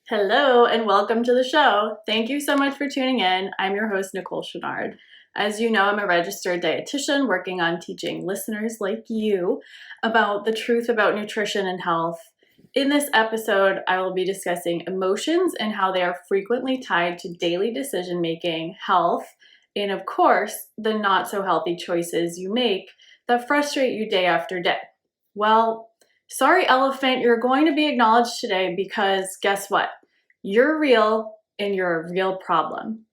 Hello and welcome to the show. Thank you so much for tuning in. I'm your host, Nicole Chenard. As you know, I'm a registered dietitian working on teaching listeners like you about the truth about nutrition and health. In this episode, I will be discussing emotions and how they are frequently tied to daily decision making, health, and of course, the not so healthy choices you make that frustrate you day after day. Well, sorry, elephant, you're going to be acknowledged today because guess what? You're real and you're a real problem.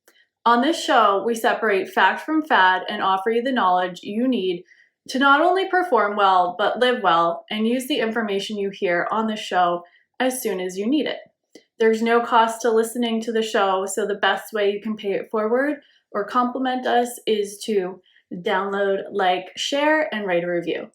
On this show, we separate fact from fad and offer you the knowledge you need to not only perform well, but live well and use the information you hear on the show as soon as you need it. There's no cost to listening to the show, so the best way you can pay it forward or compliment us is to download, like, share, and write a review.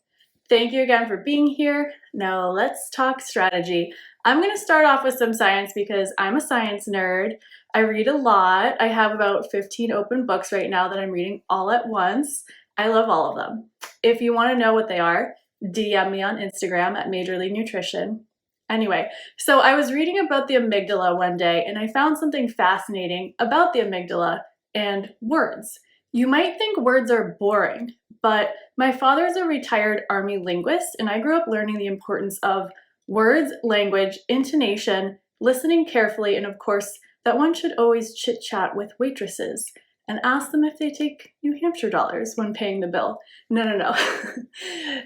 Thank you again for being here. Now let's talk strategy. I'm going to start off with some science because I'm a science nerd. I read a lot. I have about 15 open books right now that I'm reading all at once. I love all of them. If you want to know what they are, DM me on Instagram at Majorly Nutrition. Anyway, so I was reading about the amygdala one day and I found something fascinating about the amygdala and words. You might think words are boring, but my father is a retired Army linguist, and I grew up learning the importance of words, language, intonation, listening carefully, and of course, that one should always chit-chat with waitresses and ask them if they take New Hampshire dollars when paying the bill. No.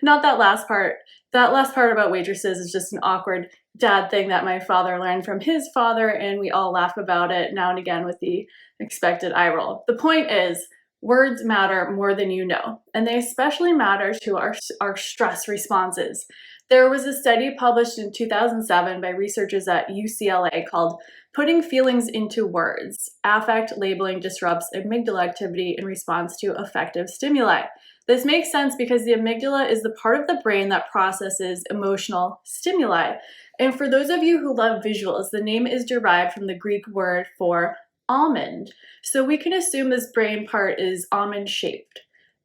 Not that last part. That last part about waitresses is just an awkward dad thing that my father learned from his father, and we all laugh about it now and again with the expected eye roll. The point is, words matter more than you know, and they especially matter to our stress responses. There was a study published in 2007 by researchers at UCLA called Putting Feelings into Words. Affect labeling disrupts amygdala activity in response to affective stimuli. This makes sense because the amygdala is the part of the brain that processes emotional stimuli. And for those of you who love visuals, the name is derived from the Greek word for almond. So we can assume this brain part is almond shaped.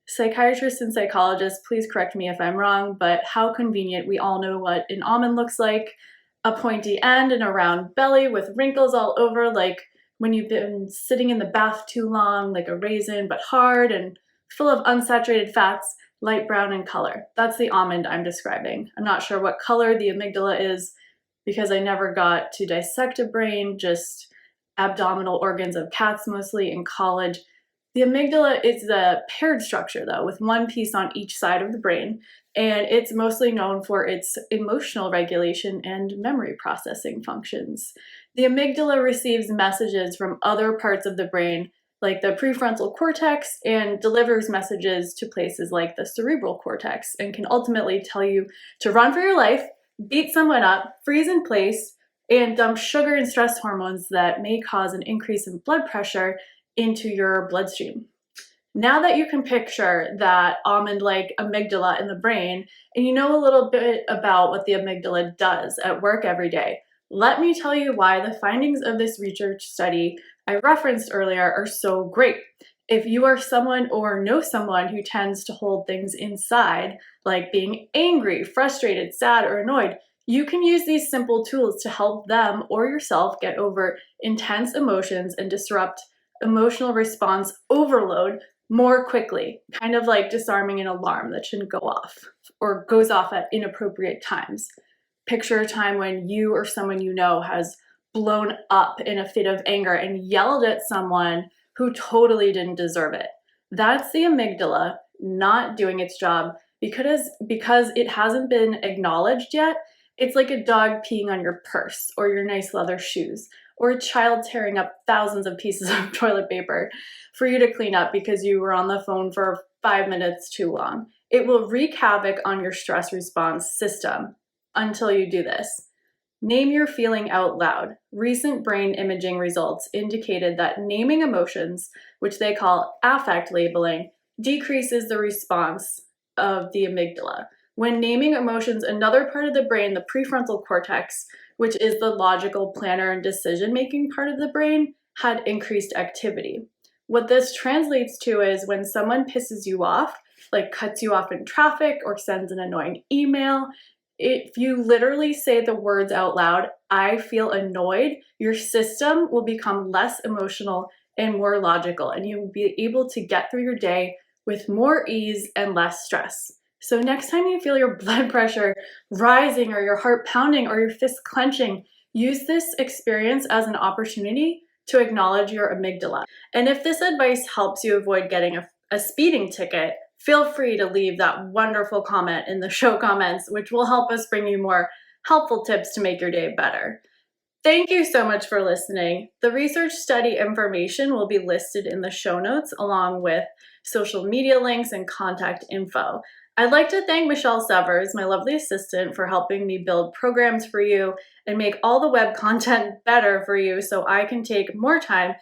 Psychiatrists and psychologists, please correct me if I'm wrong, but how convenient. We all know what an almond looks like. A pointy end and a round belly with wrinkles all over, like when you've been sitting in the bath too long, like a raisin, but hard and full of unsaturated fats, light brown in color. That's the almond I'm describing. I'm not sure what color the amygdala is because I never got to dissect a brain, just abdominal organs of cats mostly in college. The amygdala is a paired structure though, with one piece on each side of the brain, and it's mostly known for its emotional regulation and memory processing functions. The amygdala receives messages from other parts of the brain, like the prefrontal cortex, and delivers messages to places like the cerebral cortex, and can ultimately tell you to run for your life, beat someone up, freeze in place, and dump sugar and stress hormones that may cause an increase in blood pressure into your bloodstream. Now that you can picture that almond-like amygdala in the brain, and you know a little bit about what the amygdala does at work every day, let me tell you why the findings of this research study I referenced earlier are so great. If you are someone or know someone who tends to hold things inside, like being angry, frustrated, sad, or annoyed, you can use these simple tools to help them or yourself get over intense emotions and disrupt emotional response overload more quickly, kind of like disarming an alarm that shouldn't go off or goes off at inappropriate times. Picture a time when you or someone you know has blown up in a fit of anger and yelled at someone who totally didn't deserve it. That's the amygdala not doing its job because it hasn't been acknowledged yet. It's like a dog peeing on your purse or your nice leather shoes, or a child tearing up thousands of pieces of toilet paper for you to clean up because you were on the phone for 5 minutes too long. It will wreak havoc on your stress response system until you do this. Name your feeling out loud. Recent brain imaging results indicated that naming emotions, which they call affect labeling, decreases the response of the amygdala. When naming emotions, another part of the brain, the prefrontal cortex, which is the logical planner and decision-making part of the brain, had increased activity. What this translates to is when someone pisses you off, like cuts you off in traffic or sends an annoying email, if you literally say the words out loud, I feel annoyed, your system will become less emotional and more logical, and you will be able to get through your day with more ease and less stress. So next time you feel your blood pressure rising or your heart pounding or your fist clenching, use this experience as an opportunity to acknowledge your amygdala. And if this advice helps you avoid getting a speeding ticket, feel free to leave that wonderful comment in the show comments, which will help us bring you more helpful tips to make your day better. Thank you so much for listening. The research study information will be listed in the show notes along with social media links and contact info. I'd like to thank Michelle Severs, my lovely assistant, for helping me build programs for you and make all the web content better for you so I can take more time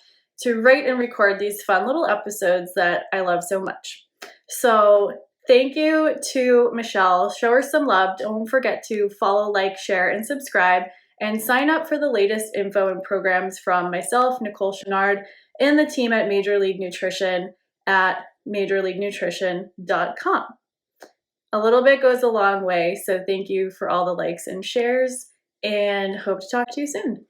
to write and record these fun little episodes that I love so much. So thank you to Michelle. Show her some love. Don't forget to follow, like, share, and subscribe. And sign up for the latest info and programs from myself, Nicole Chenard, and the team at Major League Nutrition at majorleaguenutrition.com. A little bit goes a long way, so thank you for all the likes and shares, and hope to talk to you soon.